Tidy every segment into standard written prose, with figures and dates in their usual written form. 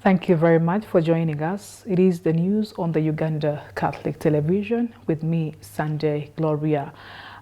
Thank you very much for joining us. It is the news on the Uganda Catholic Television with me, Sunday Gloria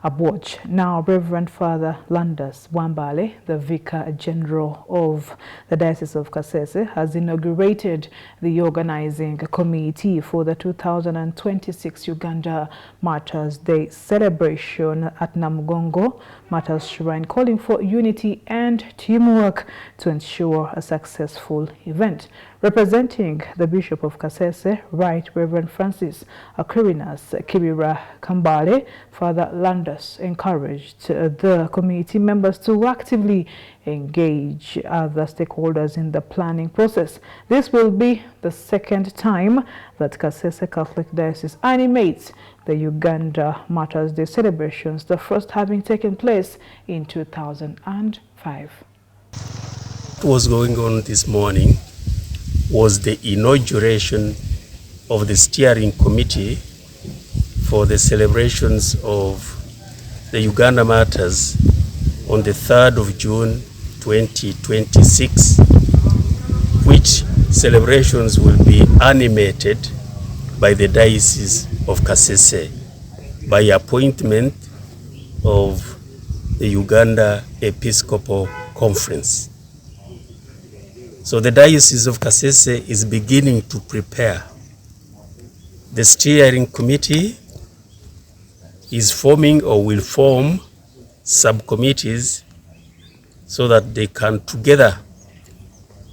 Abwoch. Now, Reverend Father Landus Bwambale, the Vicar General of the Diocese of Kasese, has inaugurated the organizing committee for the 2026 Uganda Martyrs Day celebration at Namugongo Martyrs Shrine, calling for unity and teamwork to ensure a successful event. Representing the Bishop of Kasese, Right Reverend Francis Aquirinus Kibira Kambale, Father Landus encouraged the committee members to actively engage other stakeholders in the planning process. This will be the second time that Kasese Catholic Diocese animates the Uganda Martyrs Day celebrations, the first having taken place in 2005. What was going on this morning was the inauguration of the steering committee for the celebrations of the Uganda Martyrs on the 3rd of June 2026, which celebrations will be animated by the Diocese of Kasese by appointment of the Uganda Episcopal Conference. So the Diocese of Kasese is beginning to prepare. The steering committee is forming or will form subcommittees so that they can together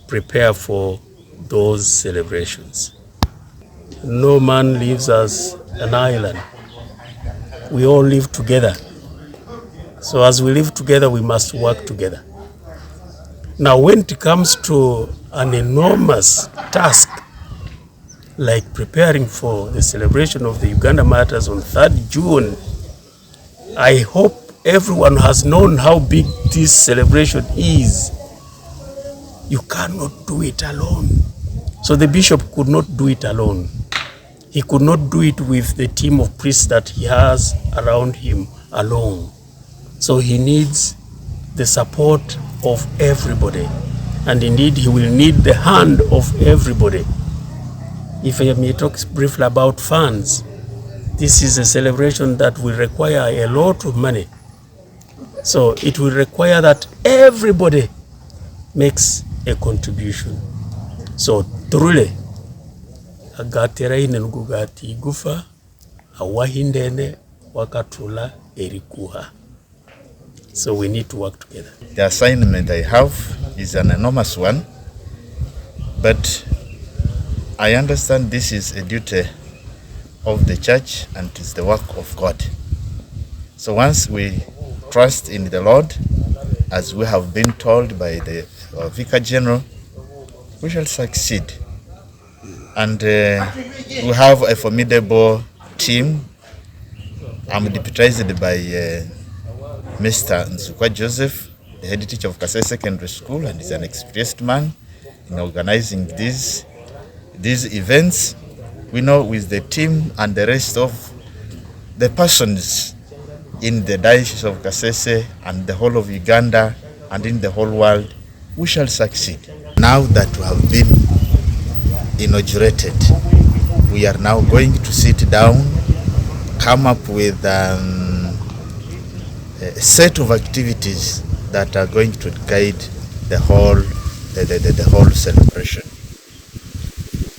prepare for those celebrations. No man lives as an island. We all live together. So as we live together, we must work together. Now, when it comes to an enormous task like preparing for the celebration of the Uganda Martyrs on 3rd June, I hope everyone has known how big this celebration is. You cannot do it alone. So the bishop could not do it alone. He could not do it with the team of priests that he has around him alone. So he needs the support of everybody, and indeed he will need the hand of everybody. If I may talk briefly about funds, this is a celebration that will require a lot of money. So it will require that everybody makes a contribution. So truly, agateraine ngugati gufa awahindene wakatula erikuha. So we need to work together. The assignment I have is an enormous one, but I understand this is a duty of the church and it is the work of God. So once we trust in the Lord, as we have been told by the Vicar General, we shall succeed. And we have a formidable team. I'm deputized by Mr. Nzukwa Joseph, the head teacher of Kasese Secondary School, and is an experienced man in organizing these events. We know with the team and the rest of the persons in the Diocese of Kasese and the whole of Uganda and in the whole world, we shall succeed. Now that we have been inaugurated, we are now going to sit down, come up with a set of activities that are going to guide the whole celebration.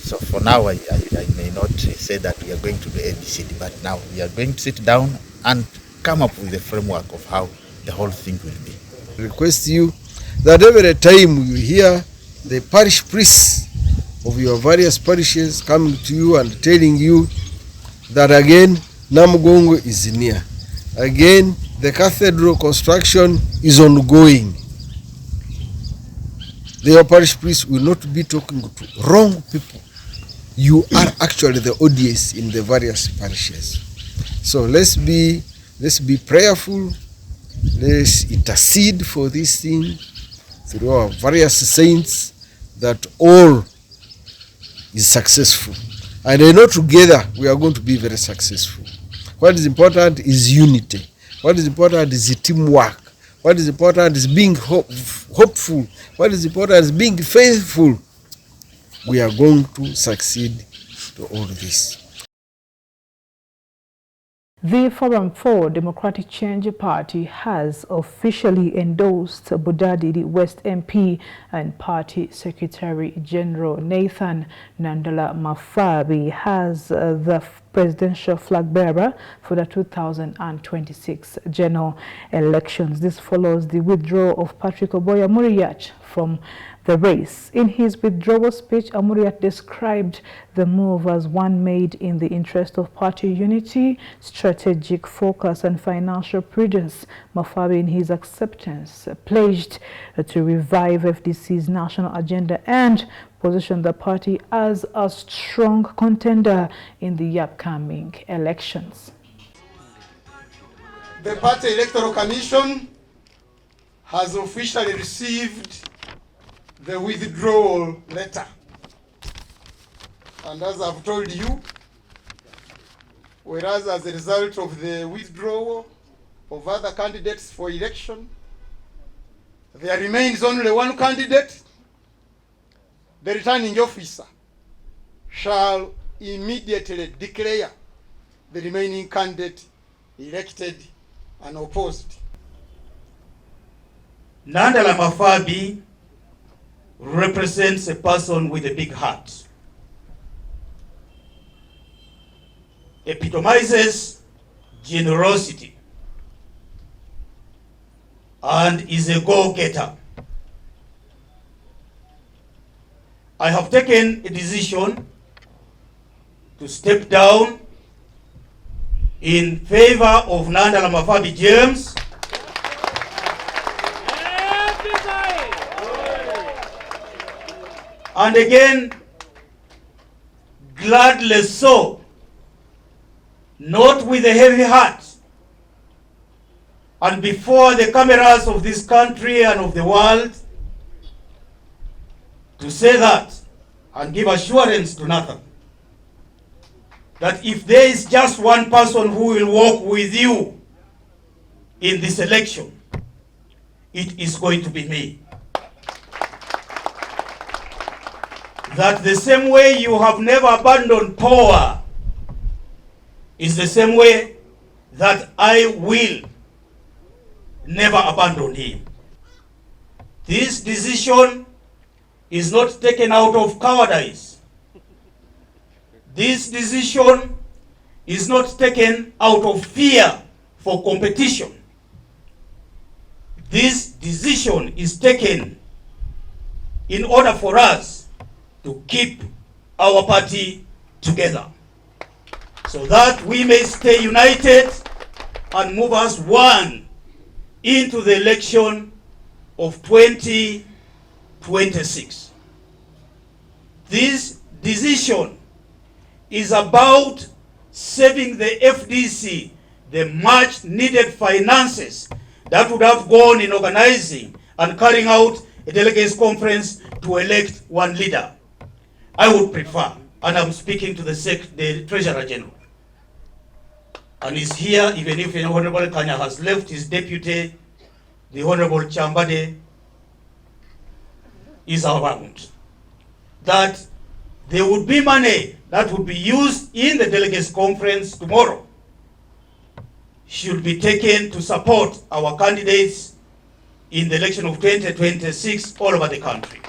So for now, I may not say that we are going to do ABCD, but now we are going to sit down and come up with a framework of how the whole thing will be. I request you that every time you hear the parish priests of your various parishes coming to you and telling you that again Namugongo is near, again the cathedral construction is ongoing, the parish priests will not be talking to wrong people. You are actually the audience in the various parishes. So let's be prayerful. Let's intercede for this thing through our various saints that all is successful. And I know together we are going to be very successful. What is important is unity. What is important is teamwork. What is important is being hopeful. What is important is being faithful. we are going to succeed to all this. The Forum for Democratic Change Party has officially endorsed Budadiri West MP and Party Secretary General Nathan Nandala Mafabi as the presidential flag bearer for the 2026 general elections. This follows the withdrawal of Patrick Oboya Muriat from the race. In his withdrawal speech, Amuriat described the move as one made in the interest of party unity, strategic focus and financial prudence. Mafabi, in his acceptance, pledged to revive FDC's national agenda and position the party as a strong contender in the upcoming elections. The Party Electoral Commission has officially received the withdrawal letter. And as I've told you, whereas as a result of the withdrawal of other candidates for election, there remains only one candidate, the returning officer shall immediately declare the remaining candidate elected and opposed. Nandala Mafabi represents a person with a big heart. Epitomizes generosity and is a go-getter. I have taken a decision to step down in favor of Nandala Mafabi James and again, gladly so, not with a heavy heart, and before the cameras of this country and of the world, to say that and give assurance to Nathan that if there is just one person who will walk with you in this election, it is going to be me. That the same way you have never abandoned power is the same way that I will never abandon him. This decision is not taken out of cowardice. This decision is not taken out of fear for competition. This decision is taken in order for us to keep our party together, so that we may stay united and move as one into the election of 2026. This decision is about saving the FDC the much needed finances that would have gone in organizing and carrying out a delegates conference to elect one leader. I would prefer, and I'm speaking to the Treasurer General, and he's here, even if the Honorable Kanya has left his deputy, the Honorable Chambade is around, that there would be money that would be used in the delegates conference tomorrow should be taken to support our candidates in the election of 2026 all over the country.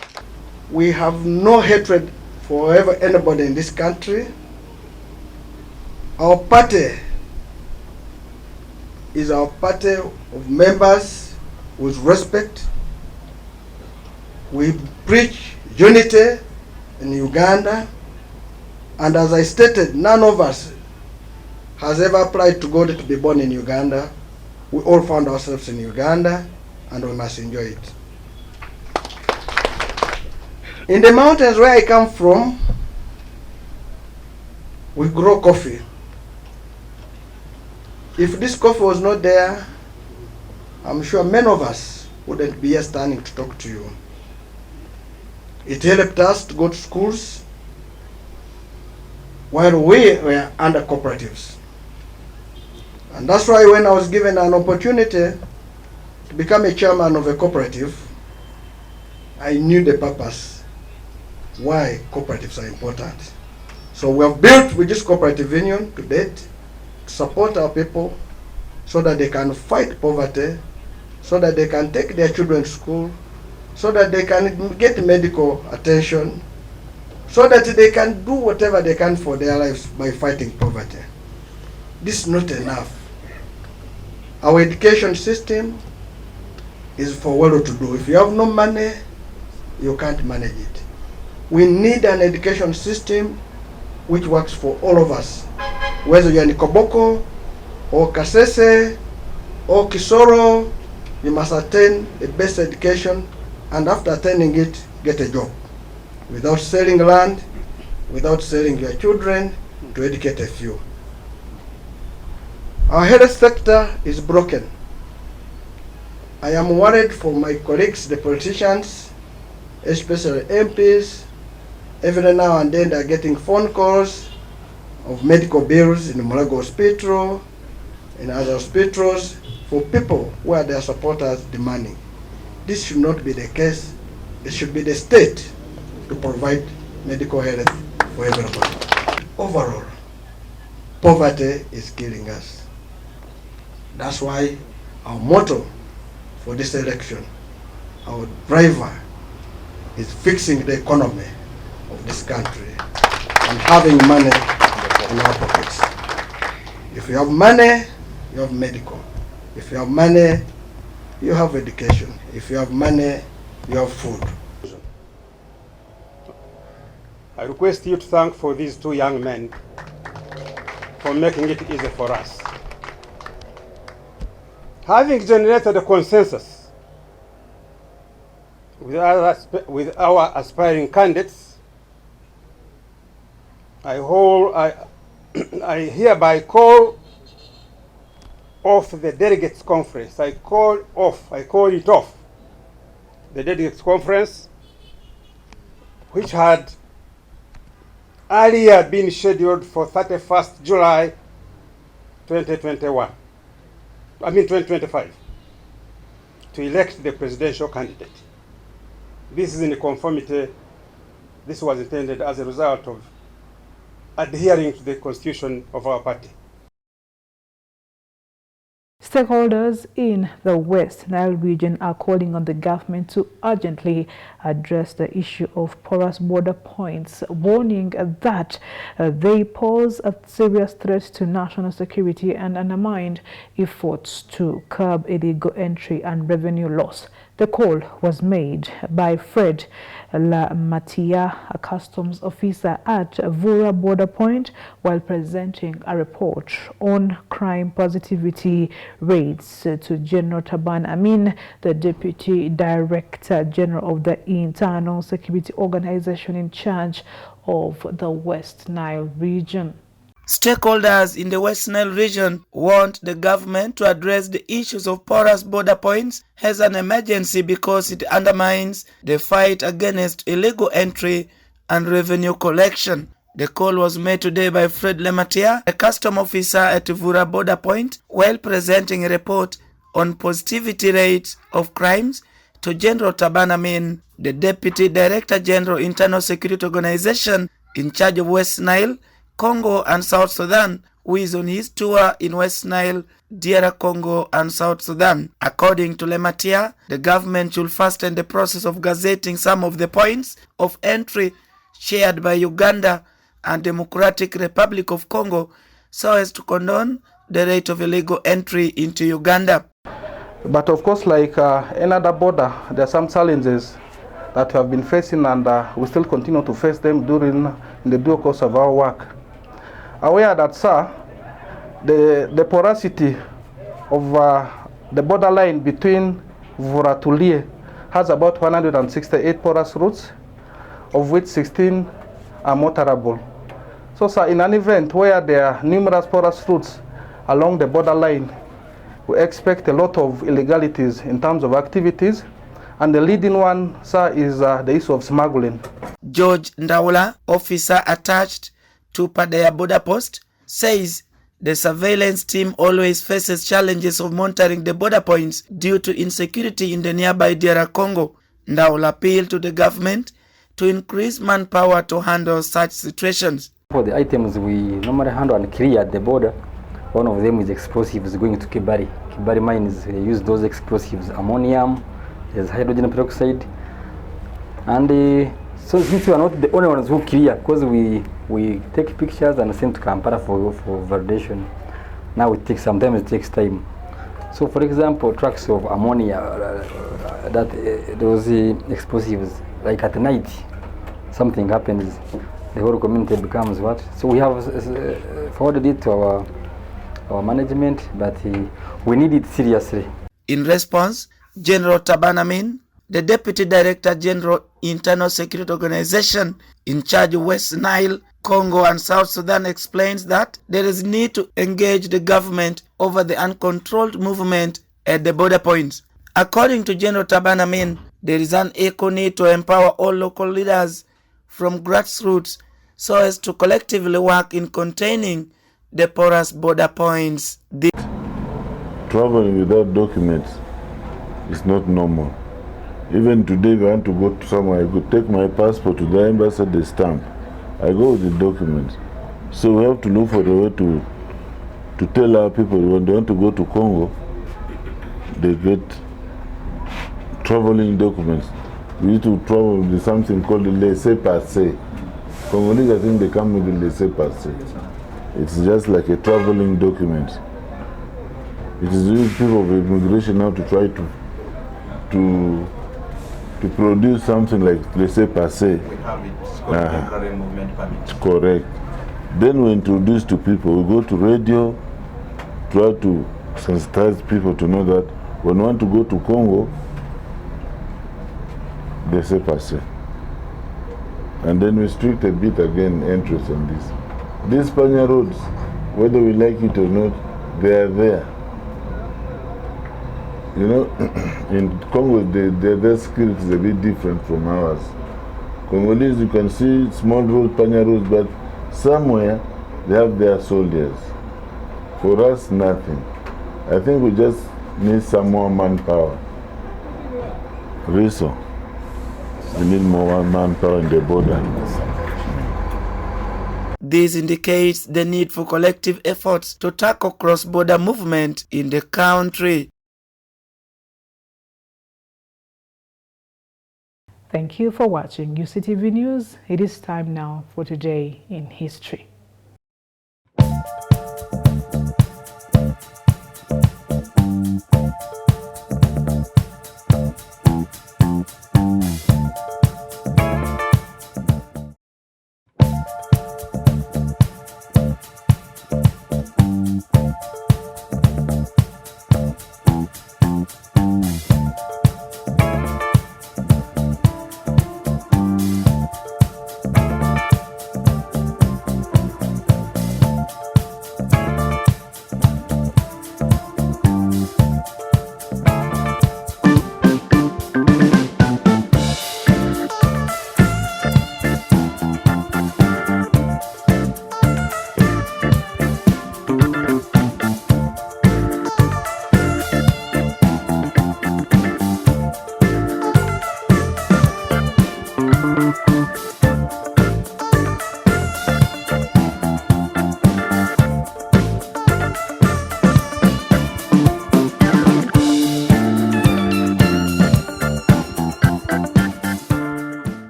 We have no hatred for anybody in this country. Our party is our party of members with respect. We preach unity in Uganda, and as I stated, none of us has ever applied to God to be born in Uganda. We all found ourselves in Uganda, and we must enjoy it. In the mountains where I come from, we grow coffee. If this coffee was not there, I'm sure many of us wouldn't be here standing to talk to you. It helped us to go to schools while we were under cooperatives. And that's why when I was given an opportunity to become a chairman of a cooperative, I knew the purpose why cooperatives are important. So we have built with this cooperative union to date to support our people so that they can fight poverty, so that they can take their children to school, so that they can get medical attention, so that they can do whatever they can for their lives by fighting poverty. This is not enough. Our education system is for well-to-do. If you have no money, you can't manage it. We need an education system which works for all of us. Whether you're in Koboko, or Kasese, or Kisoro, you must attain the best education, and after attaining it, get a job. Without selling land, without selling your children, to educate a few. Our health sector is broken. I am worried for my colleagues, the politicians, especially MPs. Every now and then they're getting phone calls of medical bills in the Mulago Hospital, in other hospitals, for people where their supporters demanding. This should not be the case. It should be the state to provide medical health for everybody. Overall, poverty is killing us. That's why our motto for this election, our driver, is fixing the economy of this country and having money in our pockets. If you have money, you have medical. If you have money, you have education. If you have money, you have food. I request you to thank for these two young men for making it easy for us. Having generated a consensus with our aspiring candidates, I hereby call off the delegates conference. I call it off. The delegates conference, which had earlier been scheduled for 31st July 2025, to elect the presidential candidate. This is in conformity. This was intended as a result of adhering to the constitution of our party. Stakeholders in the West Nile region are calling on the government to urgently address the issue of porous border points, warning that they pose a serious threat to national security and undermine efforts to curb illegal entry and revenue loss. The call was made by Fred Lamatia, a customs officer at Vura border point, while presenting a report on crime positivity rates to General Taban Amin, the Deputy Director General of the Internal Security Organization in charge of the West Nile region. Stakeholders in the West Nile region want the government to address the issues of porous border points as an emergency because it undermines the fight against illegal entry and revenue collection. The call was made today by Fred Lematia, a custom officer at Vura border point, while presenting a report on positivity rates of crimes to General Taban Amin, the Deputy Director General Internal Security Organization in charge of West Nile, Congo and South Sudan, who is on his tour in West Nile, DR Congo and South Sudan. According to Lematia, the government should fasten the process of gazetting some of the points of entry shared by Uganda and Democratic Republic of Congo so as to condone the rate of illegal entry into Uganda. But of course, like another border, there are some challenges that we have been facing, and we still continue to face them during the due course of our work. Aware that, sir, the porosity of the borderline between Vura to Lie has about 168 porous routes, of which 16 are motorable. So, sir, in an event where there are numerous porous routes along the borderline, we expect a lot of illegalities in terms of activities, and the leading one, sir, is the issue of smuggling. George Ndaula, officer attached to Padea border post, says the surveillance team always faces challenges of monitoring the border points due to insecurity in the nearby DR Congo. Ndaula appealed to the government to increase manpower to handle such situations. For the items we normally handle and clear at the border, one of them is explosives going to Kibari. Kibari mines use those explosives, ammonium, there's hydrogen peroxide. And so since we are not the only ones who clear, because we take pictures and send to Kampala for validation. Now sometimes it takes time. So for example, trucks of ammonia, those explosives, like at night, something happens, the whole community becomes what? So we have forwarded it to our management, but we need it seriously. In response, General Tabanamin, the Deputy Director General Internal Security Organization in charge of West Nile, Congo and South Sudan, explains that there is need to engage the government over the uncontrolled movement at the border points. According to General Tabanamin, there is an equal need to empower all local leaders from grassroots so as to collectively work in containing the porous border points. Traveling without documents is not normal. Even today, if I want to go to somewhere, I could take my passport to the embassy, they stamp. I go with the documents. So we have to look for a way to tell our people when they want to go to Congo, they get traveling documents. We need to travel with something called the laissez-passer. Congolese, I think they come with the laissez-passer. It's just like a traveling document. It is used people of immigration now to try to produce something like laissez-passer. We have it, it's called temporary movement permit. Correct. Then we introduce to people, we go to radio, try to sensitize people to know that when we want to go to Congo, laissez-passer. And then we restrict a bit again entrance on this. These Spanish roads, whether we like it or not, they are there. You know, in Congo, their security is a bit different from ours. Congolese, you can see small roads, Spanish roads, but somewhere they have their soldiers. For us, nothing. I think we just need some more manpower. Reason. We need more manpower in the border. This indicates the need for collective efforts to tackle cross-border movement in the country. Thank you for watching UCTV News. It is time now for Today in History.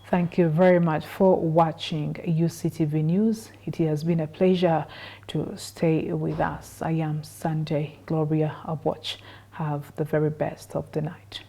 Thank you very much for watching UCTV News. It has been a pleasure to stay with us. I am Sunday Gloria Abwoch. Have the very best of the night.